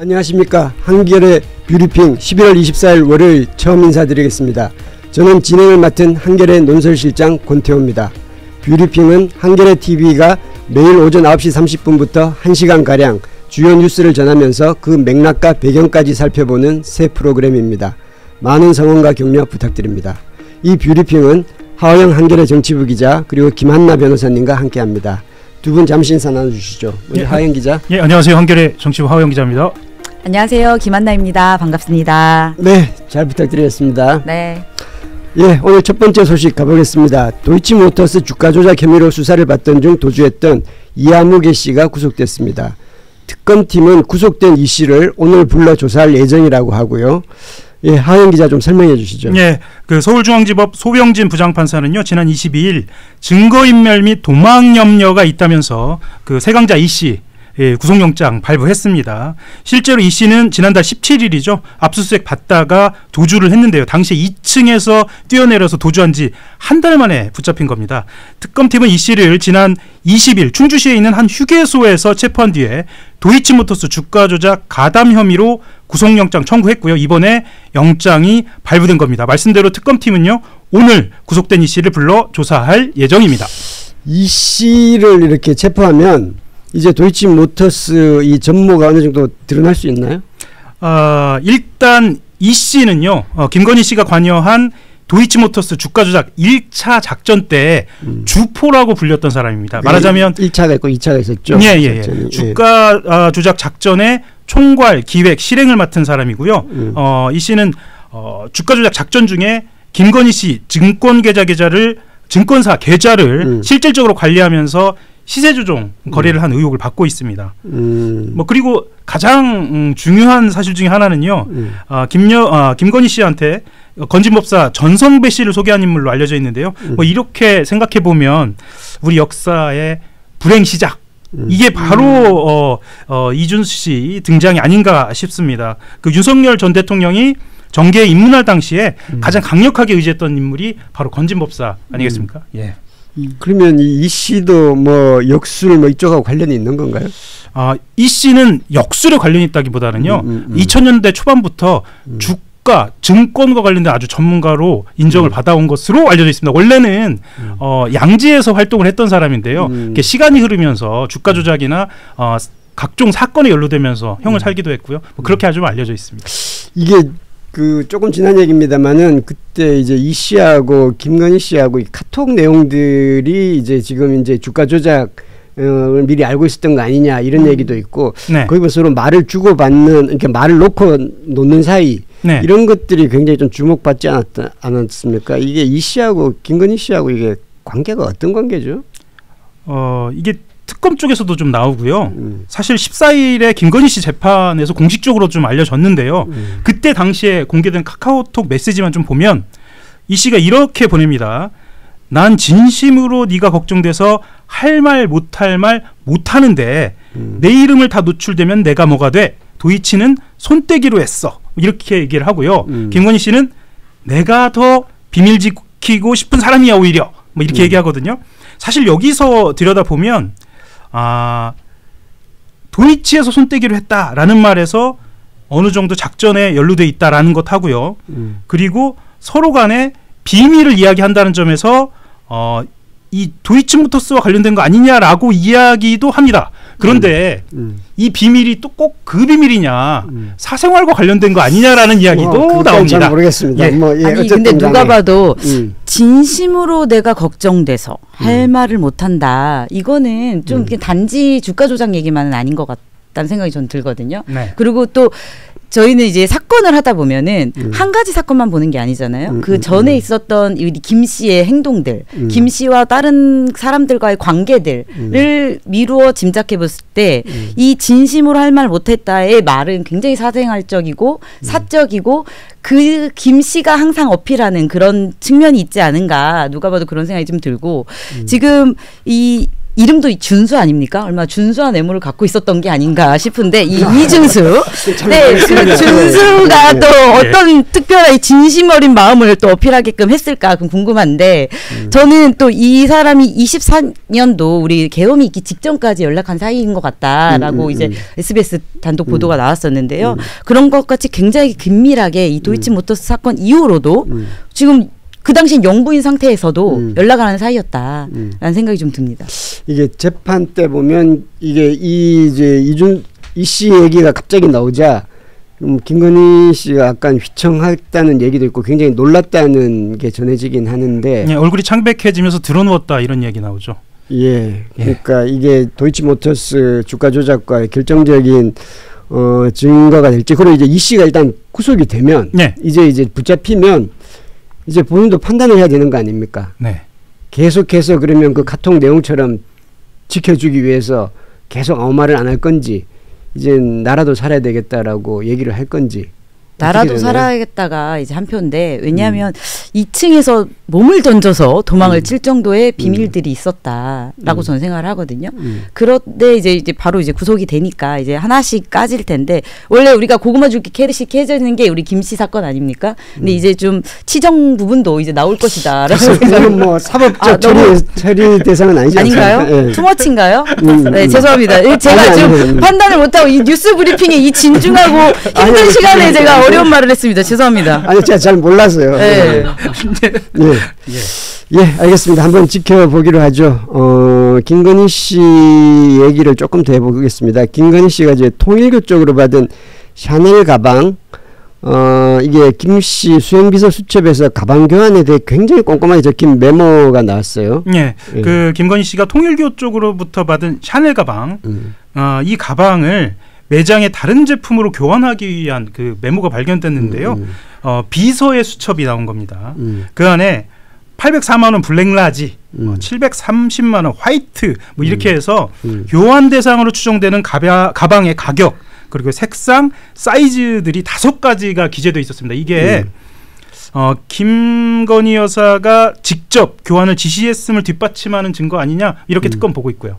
안녕하십니까. 한겨레 뷰리핑 11월 24일 월요일 처음 인사드리겠습니다. 저는 진행을 맡은 한겨레 논설실장 권태호입니다. 뷰리핑은 한겨레 TV가 매일 오전 9시 30분부터 1시간가량 주요 뉴스를 전하면서 그 맥락과 배경까지 살펴보는 새 프로그램입니다. 많은 성원과 격려 부탁드립니다. 이 뷰리핑은 하호영 한겨레 정치부 기자 그리고 김한나 변호사님과 함께합니다. 두 분 잠시 인사 나눠주시죠. 우리 하호영 기자. 예, 안녕하세요. 한겨레 정치부 하호영 기자입니다. 안녕하세요. 김한나입니다. 반갑습니다. 네, 잘 부탁드리겠습니다. 네. 예, 오늘 첫 번째 소식 가보겠습니다. 도이치모터스 주가 조작 혐의로 수사를 받던 중 도주했던 이하무개 씨가 구속됐습니다. 특검팀은 구속된 이 씨를 오늘 불러 조사할 예정이라고 하고요. 예, 하영 기자 좀 설명해 주시죠. 예, 그 서울중앙지법 소병진 부장판사는요, 지난 22일 증거인멸 및 도망 염려가 있다면서 그 세강자 이 씨 구속영장 발부했습니다. 실제로 이 씨는 지난달 17일이죠. 압수수색 받다가 도주를 했는데요. 당시 2층에서 뛰어내려서 도주한 지 한 달 만에 붙잡힌 겁니다. 특검팀은 이 씨를 지난 20일 충주시에 있는 한 휴게소에서 체포한 뒤에 도이치모터스 주가 조작 가담 혐의로 구속영장 청구했고요. 이번에 영장이 발부된 겁니다. 말씀대로 특검팀은요, 오늘 구속된 이 씨를 불러 조사할 예정입니다. 이 씨를 이렇게 체포하면 이제 도이치모터스 이 전모가 어느 정도 드러날 수 있나요? 일단 이 씨는요, 김건희 씨가 관여한 도이치모터스 주가 조작 1차 작전 때 주포라고 불렸던 사람입니다. 말하자면 1차가 있고 2차가 있었죠. 예. 주가 조작 작전의 총괄, 기획, 실행을 맡은 사람이고요. 이 씨는 주가 조작 작전 중에 김건희 씨 증권사 계좌를 실질적으로 관리하면서 시세 조종 거래를 한 의혹을 받고 있습니다. 그리고 가장 중요한 사실 중에 하나는요. 김건희 씨한테 건진법사 전성배 씨를 소개한 인물로 알려져 있는데요. 이렇게 생각해 보면 우리 역사의 불행 시작, 이게 바로 이준수 씨 등장이 아닌가 싶습니다. 그 윤석열 전 대통령이 정계에 입문할 당시에 가장 강력하게 의지했던 인물이 바로 건진법사 아니겠습니까? 예. 그러면 이 씨도 뭐 역술 뭐 이쪽하고 관련이 있는 건가요? 이 씨는 역술에 관련이 있다기보다는요. 2000년대 초반부터 주가, 증권과 관련된 아주 전문가로 인정을 받아온 것으로 알려져 있습니다. 원래는 양지에서 활동을 했던 사람인데요. 시간이 흐르면서 주가 조작이나 각종 사건에 연루되면서 형을 살기도 했고요. 그렇게 아주 알려져 있습니다. 이게 그 조금 지난 얘기입니다만은 그때 이제 이 씨하고 김건희 씨하고 이 카톡 내용들이 이제 지금 이제 주가 조작을 미리 알고 있었던 거 아니냐 이런 얘기도 있고, 네. 거기서 서로 말을 주고받는, 이렇게 말을 놓는 사이, 네. 이런 것들이 굉장히 좀 주목받지 않았습니까? 이게 이 씨하고 김건희 씨하고 이게 관계가 어떤 관계죠? 이게 특검 쪽에서도 좀 나오고요. 사실 14일에 김건희 씨 재판에서 공식적으로 좀 알려졌는데요. 그때 당시에 공개된 카카오톡 메시지만 좀 보면 이 씨가 이렇게 보냅니다. 난 진심으로 네가 걱정돼서 할 말 못할 말 못하는데 내 이름을 다 노출되면 내가 뭐가 돼? 도이치는 손떼기로 했어. 이렇게 얘기를 하고요. 김건희 씨는 내가 더 비밀 지키고 싶은 사람이야 오히려. 뭐 이렇게 얘기하거든요. 사실 여기서 들여다보면 도이치에서 손떼기로 했다라는 말에서 어느 정도 작전에 연루돼 있다라는 것 하고요. 그리고 서로 간에 비밀을 이야기한다는 점에서 이 도이치모터스와 관련된 거 아니냐라고 이야기도 합니다. 그런데 이 비밀이 또 꼭 그 비밀이냐, 사생활과 관련된 거 아니냐라는 이야기도 나옵니다. 잘 모르겠습니다. 예. 아니 근데 누가 봐도 진심으로 내가 걱정돼서 할 말을 못한다. 이거는 좀 단지 주가 조작 얘기만은 아닌 것 같다는 생각이 전 들거든요. 네. 그리고 또 저희는 이제 사건을 하다 보면은 한 가지 사건만 보는 게 아니잖아요. 그 전에 있었던 김 씨의 행동들, 김 씨와 다른 사람들과의 관계들을 미루어 짐작해 봤을 때 이 진심으로 할 말 못했다의 말은 굉장히 사생활적이고 사적이고 그 김 씨가 항상 어필하는 그런 측면이 있지 않은가, 누가 봐도 그런 생각이 좀 들고 지금 이 이름도 준수 아닙니까? 얼마나 준수한 외모를 갖고 있었던 게 아닌가 싶은데 이 이준수, 네, 그 준수가 또 어떤 특별한 진심 어린 마음을 또 어필하게끔 했을까 궁금한데 저는 또 이 사람이 24년도 우리 계엄이 있기 직전까지 연락한 사이인 것 같다라고 이제 SBS 단독 보도가 나왔었는데요. 그런 것 같이 굉장히 긴밀하게 이 도이치모터스 사건 이후로도 지금 그 당시엔 영부인 상태에서도 연락을 하는 사이였다라는 생각이 좀 듭니다. 이게 재판 때 보면 이게 이 씨 얘기가 갑자기 나오자 김건희 씨가 약간 휘청했다는 얘기도 있고 굉장히 놀랐다는 게 전해지긴 하는데 네, 얼굴이 창백해지면서 드러누웠다 이런 얘기 나오죠. 예, 그러니까 이게 도이치모터스 주가 조작과의 결정적인 증거가 될지 그리고 이제 이 씨가 일단 구속이 되면 이제 붙잡히면 이제 본인도 판단을 해야 되는 거 아닙니까? 네. 계속해서 그러면 그 카톡 내용처럼 지켜주기 위해서 계속 아무 말을 안 할 건지 이제 나라도 살아야 되겠다라고 얘기를 할 건지 나라도 살아야겠다가 이제 한 표인데 왜냐하면 2층에서 몸을 던져서 도망을 칠 정도의 비밀들이 있었다라고 저는 생각을 하거든요. 그런데 이제 바로 이제 구속이 되니까 이제 하나씩 까질 텐데 원래 우리가 고구마 줄기 캐듯이 캐지는 게 우리 김씨 사건 아닙니까? 근데 이제 좀 치정 부분도 이제 나올 것이다라고 생각은 뭐 사법적 처리 대상은 아니지 아닌가요? 네. 투머치인가요? 네, 죄송합니다. 제가 지금 판단을 못하고 이 뉴스 브리핑에 이 진중하고 힘든 시간에 제가 어려운 말을 했습니다. 죄송합니다. 아니 제가 잘 몰라서요. 네. 예, 알겠습니다. 한번 지켜보기로 하죠. 김건희 씨 얘기를 조금 더 해보겠습니다. 김건희 씨가 이제 통일교 쪽으로 받은 샤넬 가방, 이게 김씨 수행비서 수첩에서 가방 교환에 대해 굉장히 꼼꼼하게 적힌 메모가 나왔어요. 네, 그 김건희 씨가 통일교 쪽으로부터 받은 샤넬 가방, 이 가방을 매장의 다른 제품으로 교환하기 위한 그 메모가 발견됐는데요. 비서의 수첩이 나온 겁니다. 그 안에 804만 원 블랙라지, 730만 원 화이트 뭐 이렇게 해서 교환 대상으로 추정되는 가방의 가격 그리고 색상, 사이즈들이 5가지가 기재되어 있었습니다. 이게 김건희 여사가 직접 교환을 지시했음을 뒷받침하는 증거 아니냐 이렇게 특검 보고 있고요.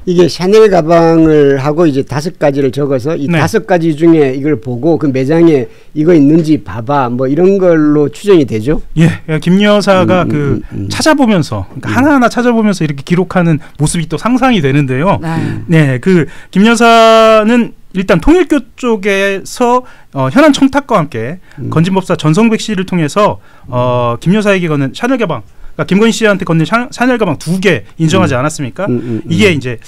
이게 샤넬 가방을 하고 이제 5가지를 적어서 이 5가지 중에 이걸 보고 그 매장에 이거 있는지 봐봐 뭐 이런 걸로 추정이 되죠. 예, 김 여사가 찾아보면서 그러니까 하나하나 찾아보면서 이렇게 기록하는 모습이 또 상상이 되는데요. 네, 그 김 여사는 일단 통일교 쪽에서 현안 청탁과 함께 건진법사 전성백 씨를 통해서 김 여사에게 건넨 샤넬 가방, 그러니까 김건희 씨한테 건넨 샤넬 가방 2개 인정하지 않았습니까? 이게 이제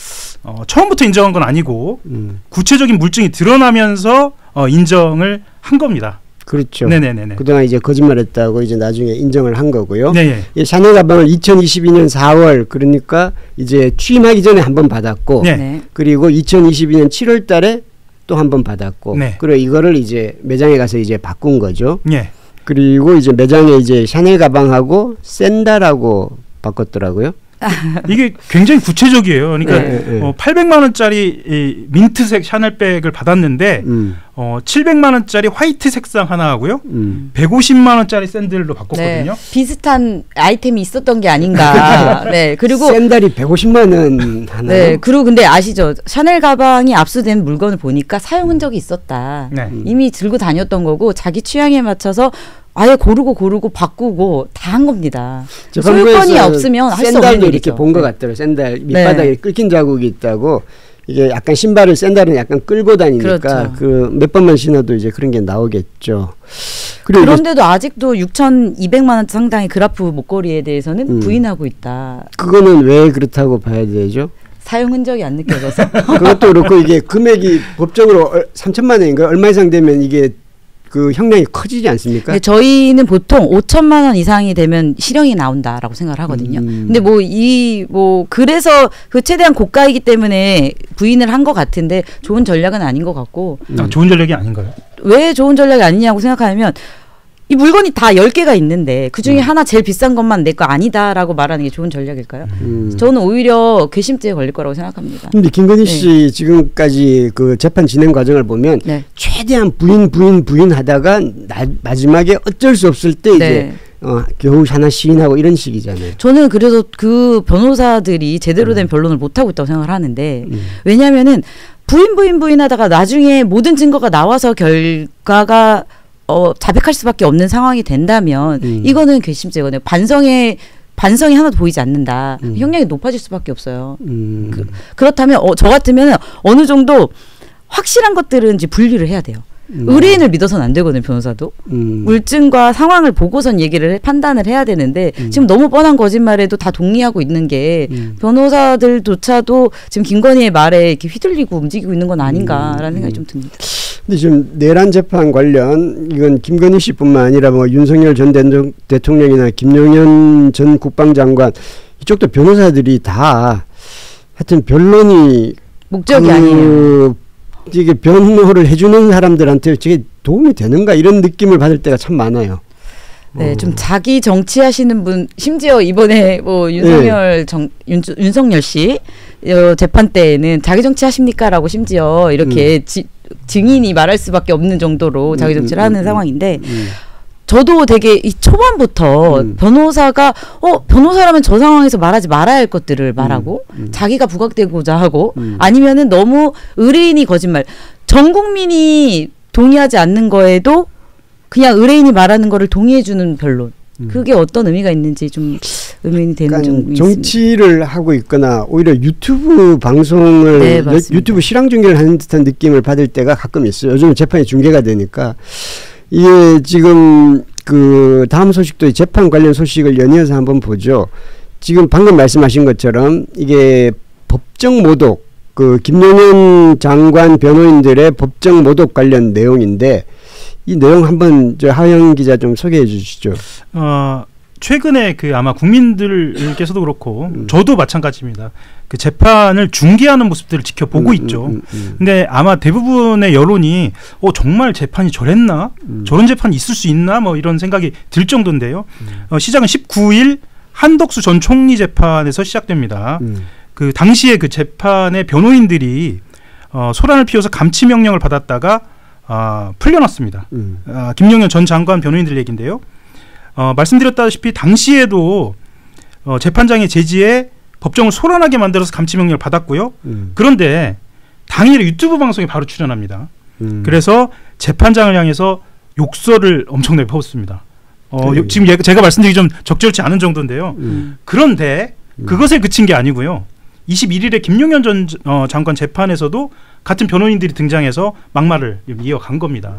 처음부터 인정한 건 아니고 구체적인 물증이 드러나면서 인정을 한 겁니다. 그렇죠. 네네네. 그동안 이제 거짓말했다고 이제 나중에 인정을 한 거고요. 네. 이 샤넬 가방을 2022년 4월 그러니까 이제 취임하기 전에 한 번 받았고, 그리고 2022년 7월달에 또 한 번 받았고, 그리고 이거를 이제 매장에 가서 이제 바꾼 거죠. 그리고 이제 매장에 이제 샤넬 가방하고 샌달하고 바꿨더라고요. 이게 굉장히 구체적이에요. 그러니까 800만 원짜리 이 민트색 샤넬백을 받았는데 700만 원짜리 화이트 색상 하나 하고요. 150만 원짜리 샌들로 바꿨거든요. 비슷한 아이템이 있었던 게 아닌가. 네. 그리고 샌들이 150만 원 하나요? 네. 그리고 근데 아시죠? 샤넬 가방이 압수된 물건을 보니까 사용 흔적이 있었다. 이미 들고 다녔던 거고 자기 취향에 맞춰서 아예 고르고 바꾸고 다 한 겁니다. 소유권이 없으면 할 수 없는 일이죠. 이렇게 본 것 같더라고요. 샌들 밑바닥에 끌긴 자국이 있다고. 이게 약간 신발을 샌들은 약간 끌고 다니니까 그 몇 번만 신어도 이제 그런 게 나오겠죠. 그런데도 아직도 6,200만 원 상당의 그라프 목걸이에 대해서는 부인하고 있다. 그거는 왜 그렇다고 봐야 되죠? 사용 흔적이 안 느껴져서. 그것도 그렇고 이게 금액이 법적으로 3천만 원인가요? 얼마 이상 되면 이게 그 형량이 커지지 않습니까? 네, 저희는 보통 5천만 원 이상이 되면 실형이 나온다라고 생각을 하거든요. 근데 그래서 그 최대한 고가이기 때문에 부인을 한 것 같은데 좋은 전략은 아닌 것 같고. 좋은 전략이 아닌가요? 왜 좋은 전략이 아니냐고 생각하면 이 물건이 다 10개가 있는데 그중에 하나 제일 비싼 것만 내 거 아니다라고 말하는 게 좋은 전략일까요? 저는 오히려 괘씸죄에 걸릴 거라고 생각합니다. 근데 김건희 씨 지금까지 그 재판 진행 과정을 보면 최대한 부인 하다가 마지막에 어쩔 수 없을 때 이제 겨우 하나 시인하고 이런 식이잖아요. 저는 그래서 그 변호사들이 제대로 된 변론을 못하고 있다고 생각을 하는데 왜냐하면은 부인 하다가 나중에 모든 증거가 나와서 결과가 자백할 수밖에 없는 상황이 된다면 이거는 괘씸죄거든요. 반성이 하나도 보이지 않는다. 형량이 높아질 수밖에 없어요. 그렇다면 저 같으면 어느 정도 확실한 것들은 이제 분리를 해야 돼요. 의뢰인을 믿어서는 안 되거든요, 변호사도. 물증과 상황을 보고선 판단을 해야 되는데 지금 너무 뻔한 거짓말에도 다 동의하고 있는 게 변호사들조차도 지금 김건희의 말에 이렇게 휘둘리고 움직이고 있는 건 아닌가라는 생각이 좀 듭니다. 근데 지금 내란 재판 관련 이건 김건희 씨뿐만 아니라 뭐 윤석열 전 대통령이나 김용현 전 국방장관 이쪽도 변호사들이 다 하여튼 변론이 목적이 아니에요. 이게 변호를 해주는 사람들한테 저게 도움이 되는가 이런 느낌을 받을 때가 참 많아요. 네, 좀 자기 정치하시는 분, 심지어 이번에 뭐 윤석열 윤석열 씨 재판 때에는 자기 정치하십니까라고 심지어 이렇게 증인이 말할 수밖에 없는 정도로 자기 정치를 하는 상황인데. 저도 되게 이 초반부터 변호사가 변호사라면 저 상황에서 말하지 말아야 할 것들을 말하고 자기가 부각되고자 하고 아니면은 너무 의뢰인이 거짓말 전 국민이 동의하지 않는 거에도 그냥 의뢰인이 말하는 거를 동의해주는 변론 그게 어떤 의미가 있는지 좀 의문이 되는 점이 있습니다. 정치를 하고 있거나 오히려 유튜브 방송을 유튜브 실황 중계를 하는 듯한 느낌을 받을 때가 가끔 있어요. 요즘 재판이 중계가 되니까 이게 지금 그 다음 소식도 재판 관련 소식을 연이어서 한번 보죠. 지금 방금 말씀하신 것처럼 이게 법정 모독 그 김용현 장관 변호인들의 법정 모독 관련 내용인데 이 내용 한번 저 하영 기자 좀 소개해 주시죠. 최근에 그 아마 국민들께서도 그렇고 저도 마찬가지입니다. 그 재판을 중계하는 모습들을 지켜보고 있죠. 근데 아마 대부분의 여론이 정말 재판이 저랬나? 저런 재판이 있을 수 있나? 뭐 이런 생각이 들 정도인데요. 시작은 19일 한덕수 전 총리 재판에서 시작됩니다. 그 당시에 그 재판의 변호인들이 소란을 피워서 감치 명령을 받았다가 풀려났습니다. 김용현 전 장관 변호인들 얘기인데요. 말씀드렸다시피 당시에도 재판장의 제지에 법정을 소란하게 만들어서 감치명령을 받았고요. 그런데 당일에 유튜브 방송에 바로 출연합니다. 그래서 재판장을 향해서 욕설을 엄청나게 퍼붓습니다. 지금 제가 말씀드리기 좀 적절치 않은 정도인데요. 그런데 그것에 그친 게 아니고요. 21일에 김용현 전 장관 재판에서도 같은 변호인들이 등장해서 막말을 이어간 겁니다.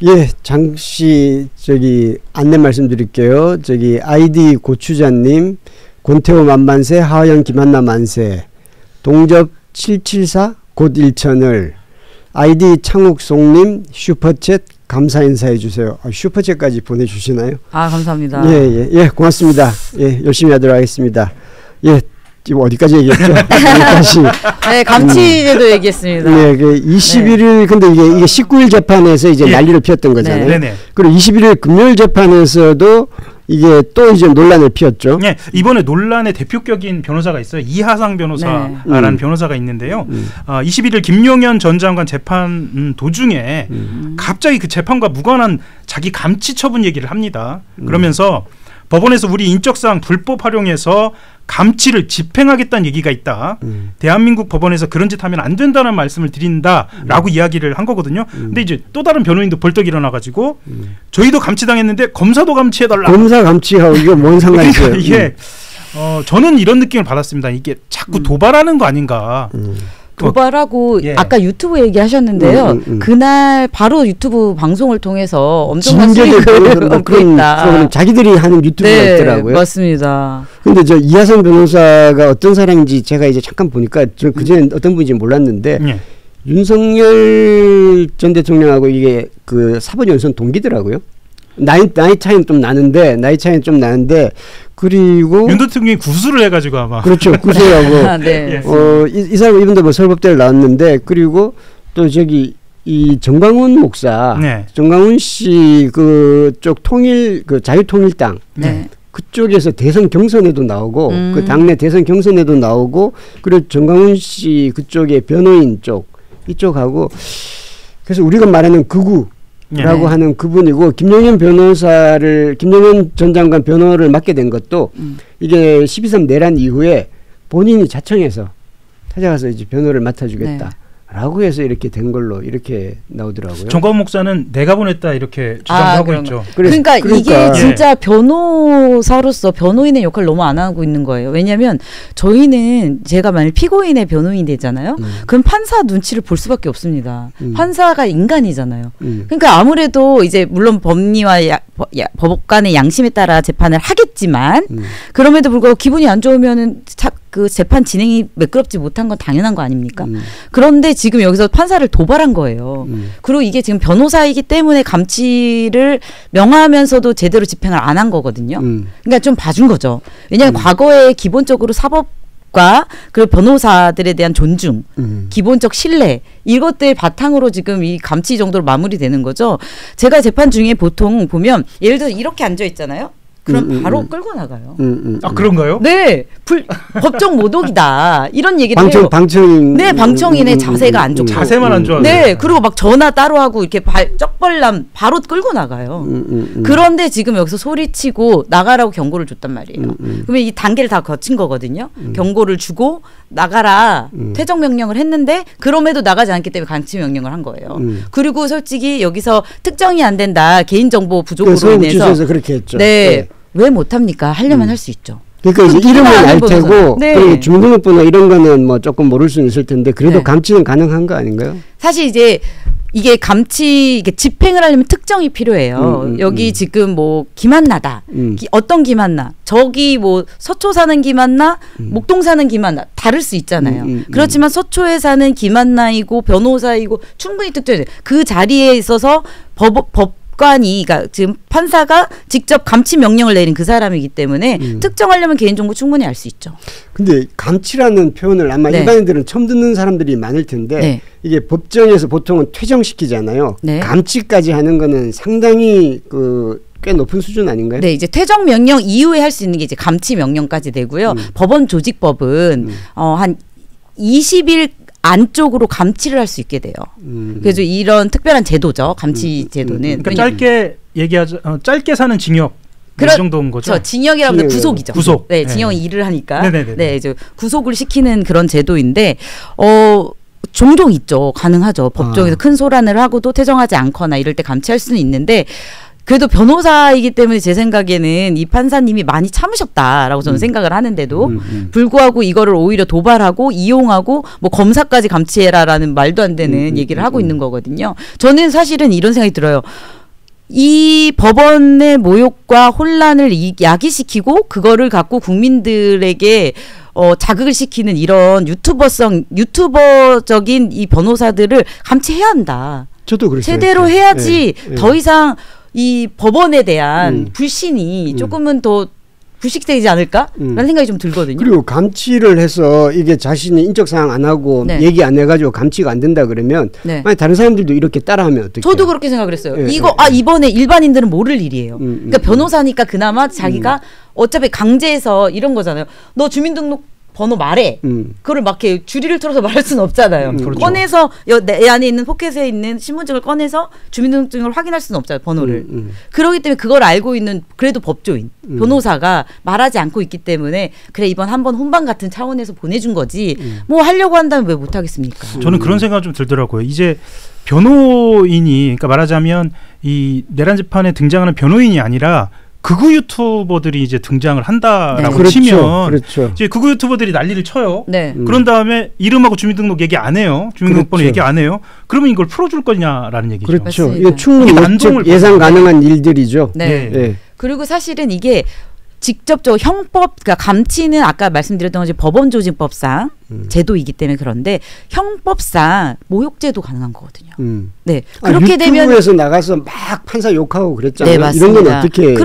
예, 잠시 저기 안내 말씀드릴게요. 저기 아이디 고추자님, 권태호 만만세, 하영 김한나 만세, 동접 774 곧 1천을, 아이디 창욱송님 슈퍼챗 감사 인사해 주세요. 슈퍼챗까지 보내주시나요? 감사합니다. 예, 고맙습니다. 예, 열심히 하도록 하겠습니다. 예. 지금 어디까지 얘기했죠? 어디까지? 네, 감치제도 얘기했습니다. 네, 그 21일 근데 이게 19일 재판에서 이제 난리를 피웠던 거잖아요. 네. 그리고 21일 금요일 재판에서도 이게 또 이제 논란을 피웠죠. 네, 이번에 논란의 대표격인 변호사가 있어요. 이하상 변호사라는 변호사가 있는데요. 21일 김용현 전 장관 재판 도중에 갑자기 그 재판과 무관한 자기 감치 처분 얘기를 합니다. 그러면서 법원에서 우리 인적사항 불법 활용해서 감치를 집행하겠다는 얘기가 있다. 대한민국 법원에서 그런 짓 하면 안 된다는 말씀을 드린다라고 이야기를 한 거거든요. 근데 이제 또 다른 변호인도 벌떡 일어나가지고 저희도 감치당했는데 검사도 감치해달라. 검사 감치하고 이거 뭔 상관이 있어요? 그러니까 이게 저는 이런 느낌을 받았습니다. 이게 자꾸 도발하는 거 아닌가. 도발하고 아까 유튜브 얘기하셨는데요. 그날 바로 유튜브 방송을 통해서 엄청난 수익을 얻고 있다. 자기들이 하는 유튜브가 있더라고요. 맞습니다. 근데 저 이하성 변호사가 어떤 사람인지 제가 이제 잠깐 보니까 저 그전에 어떤 분인지 몰랐는데 윤석열 전 대통령하고 이게 그 사법연수원 동기더라고요. 나이 차이는 좀 나는데 그리고 윤 대통령이 구술을 해가지고 아마 그렇죠, 구술하고 네. 이 사람 이분도 뭐 서울법대를 나왔는데 그리고 또 저기 이 정광훈 목사, 정광훈 씨 그쪽 통일 그 자유통일당 그쪽에서 대선 경선에도 나오고 그 당내 대선 경선에도 나오고 그리고 정광훈 씨 그쪽의 변호인 쪽 이쪽하고 그래서 우리가 말하는 극우 네. 하는 그분이고 김용현 전 장관 변호를 맡게 된 것도 이게 12.3 내란 이후에 본인이 자청해서 찾아가서 이제 변호를 맡아주겠다. 네. 라고 해서 이렇게 된 걸로 이렇게 나오더라고요. 정광훈 목사는 내가 보냈다 이렇게 주장하고 있죠. 그러니까 이게 예. 진짜 변호사로서 변호인의 역할을 너무 안 하고 있는 거예요. 왜냐하면 저희는 제가 만약 피고인의 변호인이 되잖아요. 그럼 판사 눈치를 볼 수밖에 없습니다. 판사가 인간이잖아요. 그러니까 아무래도 이제 물론 법리와 법관의 양심에 따라 재판을 하겠지만 그럼에도 불구하고 기분이 안 좋으면은 그 재판 진행이 매끄럽지 못한 건 당연한 거 아닙니까? 그런데 지금 여기서 판사를 도발한 거예요. 그리고 이게 지금 변호사이기 때문에 감치를 명하면서도 제대로 집행을 안 한 거거든요. 그러니까 좀 봐준 거죠. 왜냐하면 과거에 기본적으로 사법과 그리고 변호사들에 대한 존중, 기본적 신뢰 이것들 바탕으로 지금 이 감치 정도로 마무리되는 거죠. 제가 재판 중에 보통 보면 예를 들어 이렇게 앉아 있잖아요. 그럼 바로 끌고 나가요. 아 그런가요? 네, 법정 모독이다 이런 얘기를 해요. 방청인. 방청인의 자세가 안 좋고. 자세만 안 좋아요. 네, 그리고 막 전화 따로 하고 이렇게 쩍벌남 바로 끌고 나가요. 그런데 지금 여기서 소리치고 나가라고 경고를 줬단 말이에요. 그러면 이 단계를 다 거친 거거든요. 경고를 주고 나가라 퇴정 명령을 했는데 그럼에도 나가지 않기 때문에 감치 명령을 한 거예요. 그리고 솔직히 여기서 특정이 안 된다 개인정보 부족으로 인해서 그렇게 했죠. 네. 왜 못합니까? 하려면 할 수 있죠. 그러니까 이제 이름은 알 테고 네. 주민등록번호 이런 거는 뭐 조금 모를 수는 있을 텐데 그래도 네. 감치는 가능한 거 아닌가요? 사실 이제 이게 감치 이게 집행을 하려면 특정이 필요해요. 여기 지금 뭐 김한나다. 어떤 김한나? 저기 뭐 서초 사는 김한나, 목동 사는 김한나 다를 수 있잖아요. 그렇지만 서초에 사는 김한나이고 변호사이고 충분히 특정이 돼요. 그 자리에 있어서 법관이 그러니까 지금 판사가 직접 감치 명령을 내린 그 사람이기 때문에 특정하려면 개인정보 충분히 알 수 있죠. 근데 감치라는 표현을 아마 네. 일반인들은 처음 듣는 사람들이 많을 텐데 네. 이게 법정에서 보통은 퇴정시키잖아요. 네. 감치까지 하는 거는 상당히 꽤 높은 수준 아닌가요? 네, 이제 퇴정 명령 이후에 할 수 있는 게 이제 감치 명령까지 되고요. 법원 조직법은 한 20일 안쪽으로 감치를 할 수 있게 돼요. 그래서 이런 특별한 제도죠. 감치 제도는. 그러니까 짧게 얘기하자. 짧게 사는 징역. 이 정도인 거죠. 징역이라면 구속이죠. 구속. 네, 징역 일을 하니까. 네네네. 네, 이제 구속을 시키는 그런 제도인데 종종 있죠. 가능하죠. 법정에서 큰 소란을 하고도 퇴정하지 않거나 이럴 때 감치할 수는 있는데 그래도 변호사이기 때문에 제 생각에는 이 판사님이 많이 참으셨다라고 저는 생각을 하는데도 불구하고 이거를 오히려 도발하고 이용하고 뭐 검사까지 감치해라라는 말도 안 되는 얘기를 하고 있는 거거든요. 저는 사실은 이런 생각이 들어요. 이 법원의 모욕과 혼란을 야기시키고 그거를 갖고 국민들에게 자극을 시키는 이런 유튜버적인 이 변호사들을 감치해야 한다. 저도 그렇죠. 제대로 해야지 네. 더 이상 이 법원에 대한 불신이 조금은 더 불식되지 않을까? 라는 생각이 좀 들거든요. 그리고 감치를 해서 이게 자신이 인적사항 안 하고 네. 얘기 얘기 안 해가지고 감치가 안 된다 그러면 네. 만약 다른 사람들도 이렇게 따라하면 어떡해요? 저도 그렇게 생각을 했어요. 예, 이거 이번에 일반인들은 모를 일이에요. 그러니까 변호사니까 그나마 자기가 어차피 강제해서 이런 거잖아요. 너 주민등록 번호 말해. 그거를 막 이렇게 줄이를 틀어서 말할 수는 없잖아요. 그렇죠. 꺼내서 내 안에 있는 포켓에 있는 신분증을 꺼내서 주민등록증을 확인할 수는 없잖아요. 번호를. 그렇기 때문에 그걸 알고 있는 그래도 법조인 변호사가 말하지 않고 있기 때문에 그래 이번 한번 혼방 같은 차원에서 보내준 거지. 뭐 하려고 한다면 왜 못하겠습니까? 저는 그런 생각 좀 들더라고요. 이제 변호인이 그러니까 말하자면 이 내란 재판에 등장하는 변호인이 아니라 극우 유튜버들이 이제 등장을 한다라고 네. 치면 그렇죠. 이제 극우 유튜버들이 난리를 쳐요. 네. 그런 다음에 이름하고 주민등록 얘기 안 해요. 주민등록번호 그렇죠. 얘기 안 해요. 그러면 이걸 풀어줄 거냐라는 얘기죠. 그렇죠. 맞습니다. 이거 충분히 이게 난동을 예상 가능한 일들이죠. 네. 예. 예. 그리고 사실은 이게 직접적으로 형법, 그러니까 감치는 아까 말씀드렸던 것처럼 법원조직법상 제도이기 때문에 그런데 형법상 모욕죄도 가능한 거거든요. 네. 그렇게 되면 유튜브에서 나가서 막 판사 욕하고 그랬잖아요. 네, 맞습니다. 이런 건 어떻게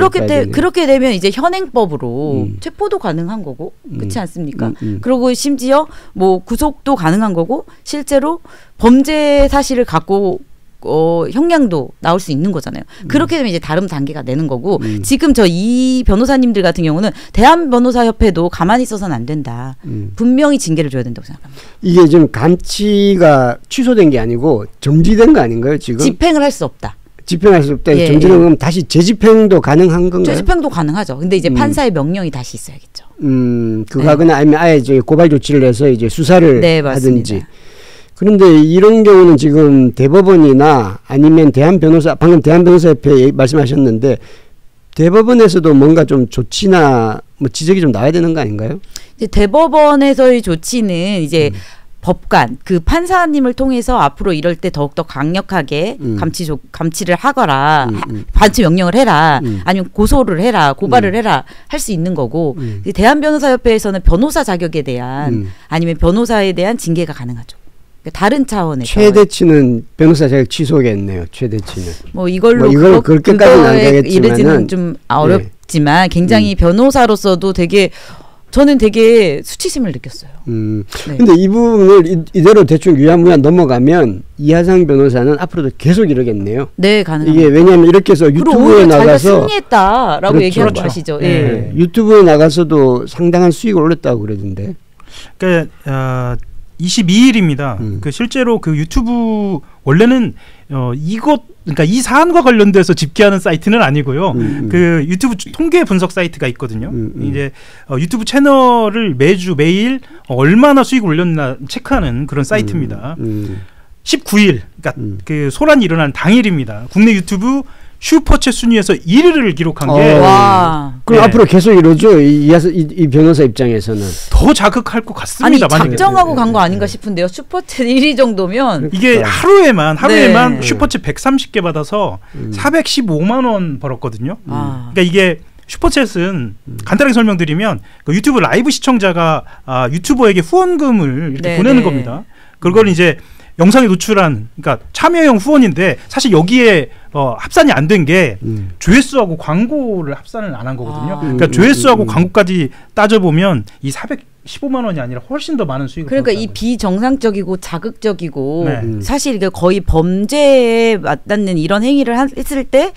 그렇게 되면 이제 현행법으로 체포도 가능한 거고 그렇지 않습니까? 그리고 심지어 뭐 구속도 가능한 거고 실제로 범죄 사실을 갖고 형량도 나올 수 있는 거잖아요. 그렇게 되면 이제 다른 단계가 되는 거고 지금 저 이 변호사님들 같은 경우는 대한변호사협회도 가만히 있어서는 안 된다. 분명히 징계를 줘야 된다고 생각합니다. 이게 지금 감치가 취소된 게 아니고 정지된 거 아닌가요 지금? 집행을 할 수 없다. 집행할 수 없다. 예, 정지는 다시 재집행도 가능한 건가요? 재집행도 가능하죠. 근데 이제 판사의 명령이 다시 있어야겠죠. 그거 하거나 아니면 아예 이제 고발 조치를 해서 이제 수사를 네, 하든지. 맞습니다. 그런데 이런 경우는 지금 대법원이나 아니면 대한변호사, 방금 대한변호사협회 말씀하셨는데 대법원에서도 뭔가 좀 조치나 뭐 지적이 좀 나와야 되는 거 아닌가요? 이제 대법원에서의 조치는 이제 법관 그 판사님을 통해서 앞으로 이럴 때 더욱더 강력하게 감치를 하거라, 반치 명령을 해라, 아니면 고소를 해라, 고발을 해라 할 수 있는 거고, 대한변호사협회에서는 변호사 자격에 대한 아니면 변호사에 대한 징계가 가능하죠. 그러니까 다른 차원에서 최대치는 변호사 자격 취소겠네요. 최대치는. 뭐 이걸로 이걸 그렇게까지는 안 되겠지만은 이르지는 좀 어렵지만 굉장히 변호사로서도 저는 되게 수치심을 느꼈어요. 네. 근데 이 부분을 이대로 대충 유야무야 넘어가면 이하상 변호사는 앞으로도 계속 이러겠네요. 네, 가능합니다. 이게 왜냐하면 이렇게 해서 유튜브에 나가서 자기가 승리했다라고 그렇죠. 얘기한 거 아시죠? 네. 예. 유튜브에 나가서도 상당한 수익을 올렸다고 그러던데. 그러니까 22일입니다. 그 실제로 그 유튜브 원래는 그러니까 이 사안과 관련돼서 집계하는 사이트는 아니고요. 그 유튜브 통계 분석 사이트가 있거든요. 이제 유튜브 채널을 매일 얼마나 수익을 올렸나 체크하는 그런 사이트입니다. 19일, 그러니까 그 소란이 일어난 당일입니다. 국내 유튜브 슈퍼챗 순위에서 1위를 기록한 게. 와. 그럼 네. 앞으로 계속 이러죠. 이 변호사 입장에서는. 더 자극할 것 아니 같습니다. 작정하고 간 거 아닌가 싶은데요. 슈퍼챗 1위 정도면 이게 하루에만 네. 슈퍼챗 130개 받아서 415만 원 벌었거든요. 아. 그러니까 이게 슈퍼챗은 간단하게 설명드리면 그 유튜브 라이브 시청자가 유튜버에게 후원금을 이렇게 네, 보내는 네. 겁니다. 그걸 이제 영상에 노출한, 그러니까 참여형 후원인데 사실 여기에 합산이 안 된 게 조회수하고 광고를 합산을 안 한 거거든요. 그러니까 조회수하고 광고까지 따져보면 이 415만 원이 아니라 훨씬 더 많은 수익을 그러니까 이 벌었다는 비정상적이고 자극적이고 네. 사실 이게 거의 범죄에 맞닿는 이런 행위를 했을 때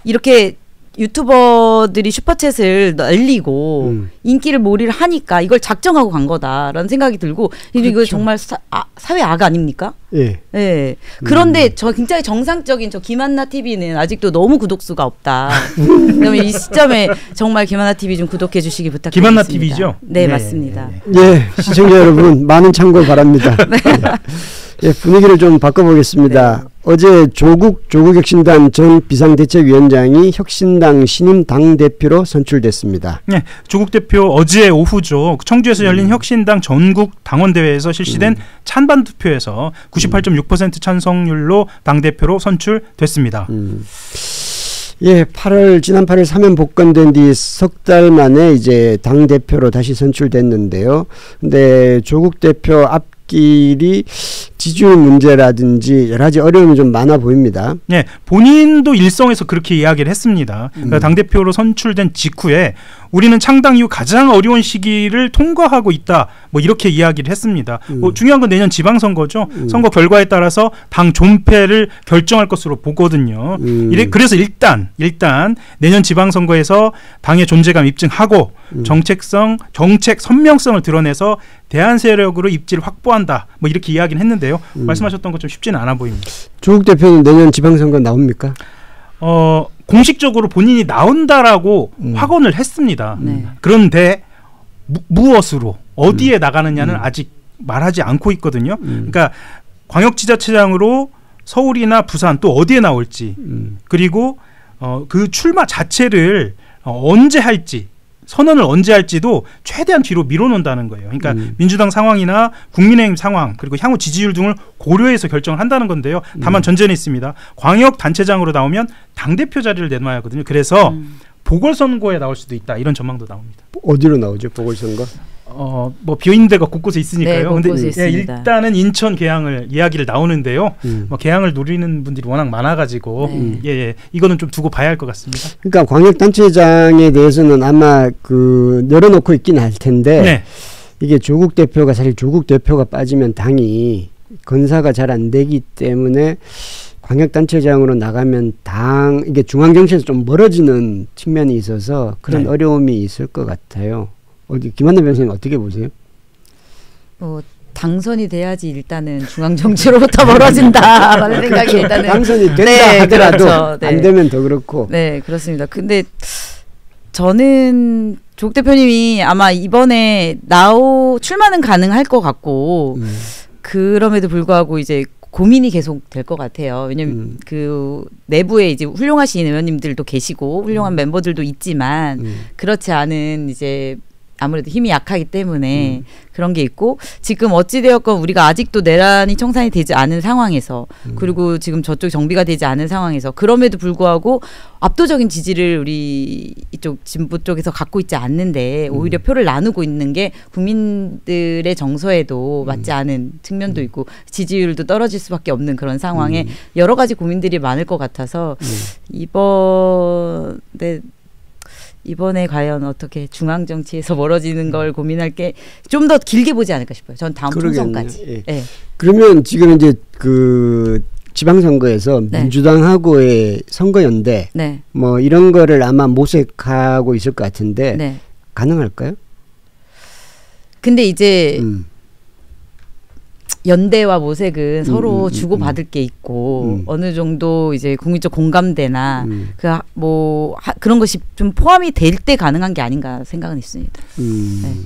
이렇게 유튜버들이 슈퍼챗을 날리고 인기를 몰이를 하니까 이걸 작정하고 간 거다라는 생각이 들고 이거 그렇죠. 정말 사회 악 아닙니까? 예. 네. 그런데 저 굉장히 정상적인 저 김한나 TV는 아직도 너무 구독수가 없다. 그러면 이 시점에 정말 김한나 TV 좀 구독해 주시기 부탁드립니다. 김한나 TV죠? 네, 네, 맞습니다. 예, 시청자 여러분 많은 참고 바랍니다. 예, 분위기를 좀 바꿔보겠습니다. 어제 조국혁신단 전 비상대책위원장이 혁신당 신임 당대표로 선출됐습니다. 네, 조국 대표 어제 오후죠. 청주에서 열린 혁신당 전국 당원대회에서 실시된 찬반 투표에서 98.6% 찬성률로 당대표로 선출됐습니다. 예, 지난 8일 사면 복권된 뒤 석 달 만에 이제 당대표로 다시 선출됐는데요. 근데 조국 대표 앞길이 지지율 문제라든지 여러 가지 어려움이 좀 많아 보입니다. 네, 본인도 일성에서 그렇게 이야기를 했습니다. 그러니까 당대표로 선출된 직후에 우리는 창당 이후 가장 어려운 시기를 통과하고 있다. 뭐 이렇게 이야기를 했습니다. 뭐 중요한 건 내년 지방선거죠. 선거 결과에 따라서 당 존폐를 결정할 것으로 보거든요. 그래서 일단 내년 지방선거에서 당의 존재감 입증하고 정책 선명성을 드러내서 대안 세력으로 입지를 확보한다. 뭐 이렇게 이야기는 했는데요. 말씀하셨던 것 좀 쉽지는 않아 보입니다. 조국 대표는 내년 지방선거 나옵니까? 공식적으로 본인이 나온다라고 확언을 했습니다. 그런데 무엇으로 어디에 나가느냐는 아직 말하지 않고 있거든요. 그러니까 광역지자체장으로 서울이나 부산 또 어디에 나올지 그리고 그 출마 자체를 언제 할지 선언을 언제 할지도 최대한 뒤로 밀어놓는다는 거예요. 그러니까 민주당 상황이나 국민의힘 상황 그리고 향후 지지율 등을 고려해서 결정을 한다는 건데요. 다만 전제는 있습니다. 광역단체장으로 나오면 당대표 자리를 내놔야 하거든요. 그래서 보궐선거에 나올 수도 있다. 이런 전망도 나옵니다. 어디로 나오죠? 보궐선거? 뭐 비어있는 데가 곳곳에 있으니까요. 네, 곳곳에 근데 있습니다. 일단은 인천 개항을 이야기를 나오는데요. 뭐 개항을 노리는 분들이 워낙 많아가지고 이거는 좀 두고 봐야 할 것 같습니다. 그러니까 광역단체장에 대해서는 아마 열어놓고 있긴 할 텐데 이게 조국 대표가 사실 조국 대표가 빠지면 당이 건사가 잘 안 되기 때문에 광역단체장으로 나가면 이게 중앙정치에서 좀 멀어지는 측면이 있어서 그런 어려움이 있을 것 같아요. 김한나 변호사님 어떻게 보세요? 당선이 돼야지 일단은 중앙 정치로부터 멀어진다라는 생각이 일단은 당선이 된다 네, 하더라도 그렇죠. 네. 안 되면 더 그렇고. 네, 그렇습니다. 근데 저는 조국 대표님이 아마 이번에 출마는 가능할 것 같고 그럼에도 불구하고 이제 고민이 계속 될 것 같아요. 왜냐면 그 내부에 이제 훌륭하신 의원님들도 계시고 훌륭한 멤버들도 있지만 그렇지 않은 이제 아무래도 힘이 약하기 때문에 그런 게 있고 지금 어찌되었건 우리가 아직도 내란이 청산이 되지 않은 상황에서 그리고 지금 저쪽 정비가 되지 않은 상황에서 그럼에도 불구하고 압도적인 지지를 우리 이쪽 진보 쪽에서 갖고 있지 않는데 오히려 표를 나누고 있는 게 국민들의 정서에도 맞지 않은 측면도 있고 지지율도 떨어질 수밖에 없는 그런 상황에 여러 가지 고민들이 많을 것 같아서 이번에 과연 어떻게 중앙 정치에서 멀어지는 걸 고민할 게 좀 더 길게 보지 않을까 싶어요. 전 다음 총선까지. 예. 네. 그러면 지금 이제 그 지방선거에서 네. 민주당하고의 선거연대 네. 뭐 이런 거를 아마 모색하고 있을 것 같은데 네. 가능할까요? 근데 이제 연대와 모색은 서로 주고받을 게 있고 어느 정도 이제 국민적 공감대나 그런 것이 좀 포함이 될 때 가능한 게 아닌가 생각은 있습니다. 네.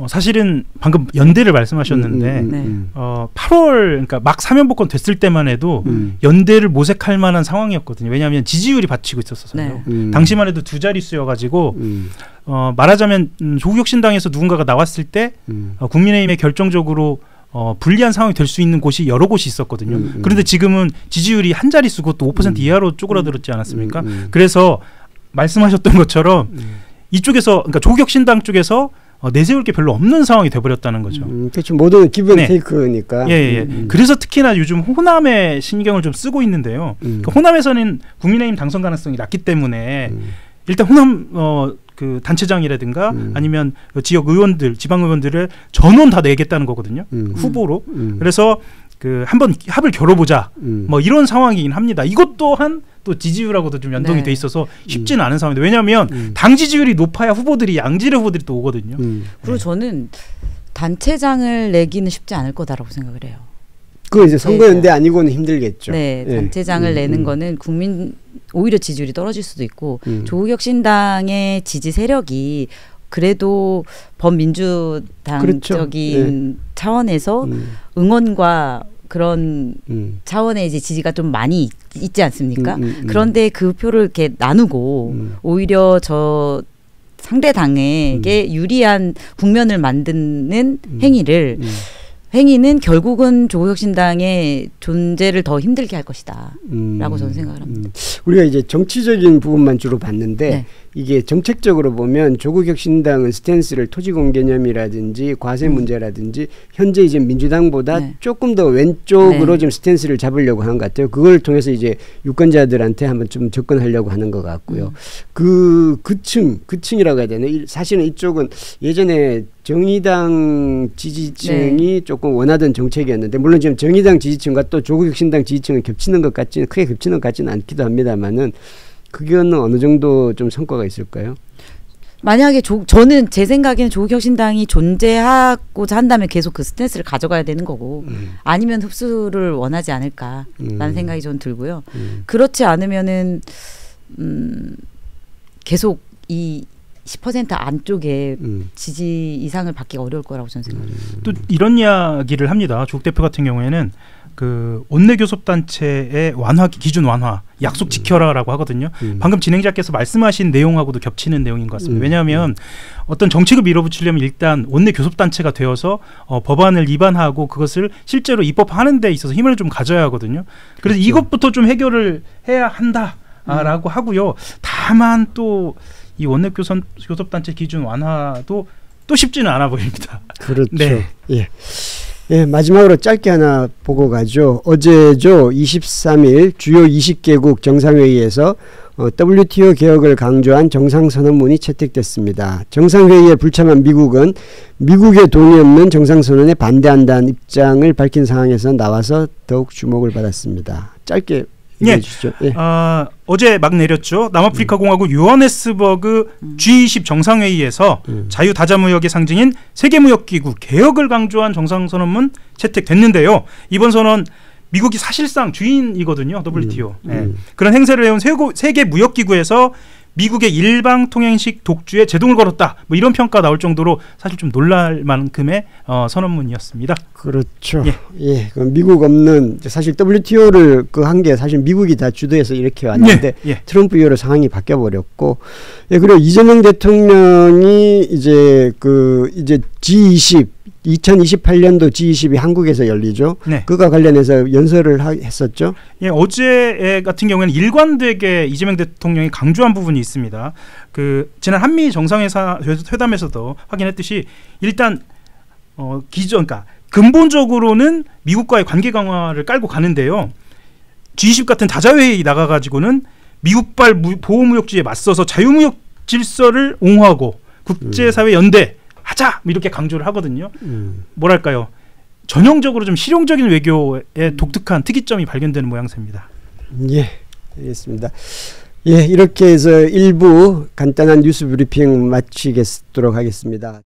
사실은 방금 연대를 말씀하셨는데 8월 그러니까 막 사면복권 됐을 때만 해도 연대를 모색할 만한 상황이었거든요. 왜냐하면 지지율이 받치고 있었어요. 네. 당시만 해도 두 자릿수여가지고 말하자면 조국혁신당에서 누군가가 나왔을 때 국민의힘에 결정적으로 불리한 상황이 될 수 있는 곳이 여러 곳이 있었거든요. 그런데 지금은 지지율이 한 자릿수고 또 5% 이하로 쪼그라들었지 않았습니까? 그래서 말씀하셨던 것처럼 이쪽에서 그러니까 조국혁신당 쪽에서 내세울 게 별로 없는 상황이 돼버렸다는 거죠. 그렇죠. 모든 기분 네. 테이크니까. 예. 그래서 특히나 요즘 호남에 신경을 좀 쓰고 있는데요. 그러니까 호남에서는 국민의힘 당선 가능성이 낮기 때문에 일단 호남 그 단체장이라든가 아니면 지역 의원들, 지방 의원들을 전원 다 내겠다는 거거든요. 후보로. 그래서 그 한번 합을 겨뤄보자. 뭐 이런 상황이긴 합니다. 이것 또한 또 지지율하고도 좀 연동이 네. 돼 있어서 쉽지는 않은 상황인데 왜냐하면 당 지지율이 높아야 후보들이 양질의 후보들이 또 오거든요. 그리고 저는 단체장을 내기는 쉽지 않을 거다라고 생각을 해요. 그거 이제 선거연대 아니고는 힘들겠죠. 네, 단체장을 내는 거는 국민 오히려 지지율이 떨어질 수도 있고 조국혁신당의 지지 세력이 그래도 범민주당적인 차원에서 응원과 그런 차원의 이제 지지가 좀 많이 있지 않습니까? 그런데 그 표를 이렇게 나누고 오히려 저 상대 당에게 유리한 국면을 만드는 행위는 결국은 조국혁신당의 존재를 더 힘들게 할 것이다 라고 저는 생각을 합니다. 우리가 이제 정치적인 부분만 주로 봤는데 네. 이게 정책적으로 보면 조국혁신당은 스탠스를 토지공 개념이라든지 과세 문제라든지 현재 이제 민주당보다 조금 더 왼쪽으로 좀 스탠스를 잡으려고 하는 것 같아요. 그걸 통해서 이제 유권자들한테 한번 좀 접근하려고 하는 것 같고요. 그층이라고 해야 되나? 사실은 이쪽은 예전에 정의당 지지층이 조금 원하던 정책이었는데 물론 지금 정의당 지지층과 또 조국혁신당 지지층은 크게 겹치는 것 같지는 않기도 합니다만은 그거는 어느 정도 좀 성과가 있을까요? 만약에 저는 제 생각에는 조국혁신당이 존재하고자 한다면 계속 그 스탠스를 가져가야 되는 거고 아니면 흡수를 원하지 않을까라는 생각이 저는 들고요. 그렇지 않으면은 계속 이 10% 안쪽에 지지 이상을 받기가 어려울 거라고 저는 생각합니다. 또 이런 이야기를 합니다. 조국 대표 같은 경우에는 그 원내교섭단체의 기준 완화 약속 지켜라라고 하거든요. 방금 진행자께서 말씀하신 내용하고도 겹치는 내용인 것 같습니다. 왜냐하면 어떤 정책을 밀어붙이려면 일단 원내교섭단체가 되어서 법안을 입안하고 그것을 실제로 입법하는 데 있어서 힘을 좀 가져야 하거든요. 그래서 그렇죠. 이것부터 좀 해결을 해야 한다라고 하고요. 다만 또 이 원내교섭단체 기준 완화도 또 쉽지는 않아 보입니다. 그렇죠. 네. 예, 마지막으로 짧게 하나 보고 가죠. 어제죠. 23일 주요 20개국 정상회의에서 WTO 개혁을 강조한 정상선언문이 채택됐습니다. 정상회의에 불참한 미국은 미국의 동의 없는 정상선언에 반대한다는 입장을 밝힌 상황에서 나와서 더욱 주목을 받았습니다. 짧게 얘기해 주시죠. 예. 어제 막 내렸죠. 남아프리카 공화국 요하네스버그 G20 정상회의에서 자유다자무역의 상징인 세계무역기구 개혁을 강조한 정상선언문 채택됐는데요. 이번 선언 미국이 사실상 주인이거든요. WTO. 그런 행세를 해온 세계무역기구에서 미국의 일방통행식 독주에 제동을 걸었다. 뭐 이런 평가 나올 정도로 사실 좀 놀랄 만큼의 선언문이었습니다. 그렇죠. 예. 그럼 미국 없는 사실 WTO를 그 한 게 사실 미국이 다 주도해서 이렇게 왔는데 트럼프 이후로 상황이 바뀌어 버렸고, 그리고 이재명 대통령이 이제 G20 2028년도 G20이 한국에서 열리죠. 네. 그와 관련해서 연설을 했었죠. 예, 어제 같은 경우에는 일관되게 이재명 대통령이 강조한 부분이 있습니다. 지난 한미 정상회담에서도 확인했듯이 일단 그러니까 근본적으로는 미국과의 관계 강화를 깔고 가는데요. G20 같은 다자회의 나가가지고는 미국발 보호무역주의에 맞서서 자유무역 질서를 옹호하고 국제사회 연대 하자! 이렇게 강조를 하거든요. 뭐랄까요. 전형적으로 좀 실용적인 외교의 독특한 특이점이 발견되는 모양새입니다. 예, 알겠습니다. 예, 이렇게 해서 일부 간단한 뉴스 브리핑 마치도록 하겠습니다.